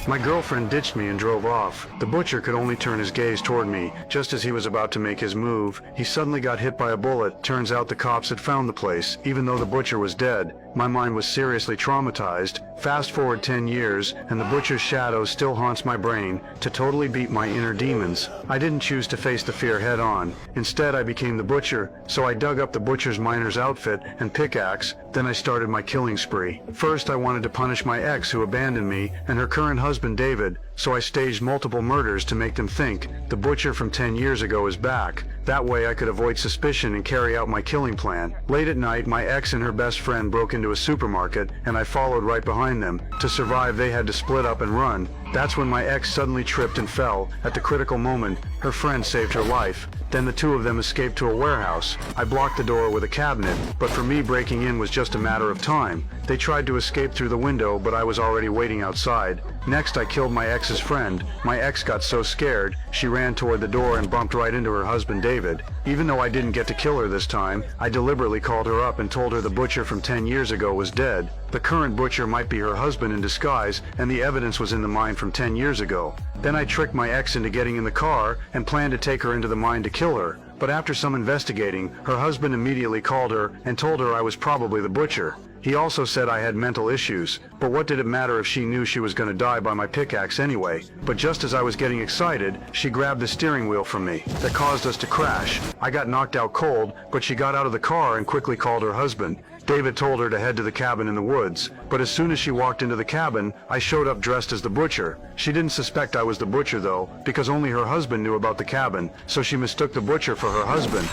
My girlfriend ditched me and drove off. The butcher could only turn his gaze toward me. Just as he was about to make his move, he suddenly got hit by a bullet. Turns out the cops had found the place, even though the butcher was dead. My mind was seriously traumatized. Fast forward 10 years, and the butcher's shadow still haunts my brain to totally beat my inner demons. I didn't choose to face the fear head on. Instead, I became the butcher, so I dug up the butcher's miner's outfit and pickaxe. Then I started my killing spree. First, I wanted to punish my ex who abandoned me and her current husband David, so I staged multiple murders to make them think the butcher from 10 years ago is back. That way I could avoid suspicion and carry out my killing plan. Late at night, my ex and her best friend broke into a supermarket, and I followed right behind them. To survive, they had to split up and run. That's when my ex suddenly tripped and fell. At the critical moment, her friend saved her life. Then the two of them escaped to a warehouse. I blocked the door with a cabinet, but for me breaking in was just a matter of time. They tried to escape through the window, but I was already waiting outside. Next, I killed my ex's friend. My ex got so scared, she ran toward the door and bumped right into her husband David. Even though I didn't get to kill her this time, I deliberately called her up and told her the butcher from 10 years ago was dead. The current butcher might be her husband in disguise, and the evidence was in the mine from 10 years ago. Then I tricked my ex into getting in the car and planned to take her into the mine to kill her. But after some investigating, her husband immediately called her and told her I was probably the butcher. He also said I had mental issues, but what did it matter if she knew she was going to die by my pickaxe anyway? But just as I was getting excited, she grabbed the steering wheel from me. That caused us to crash. I got knocked out cold, but she got out of the car and quickly called her husband. David told her to head to the cabin in the woods, but as soon as she walked into the cabin, I showed up dressed as the butcher. She didn't suspect I was the butcher though, because only her husband knew about the cabin, so she mistook the butcher for her husband.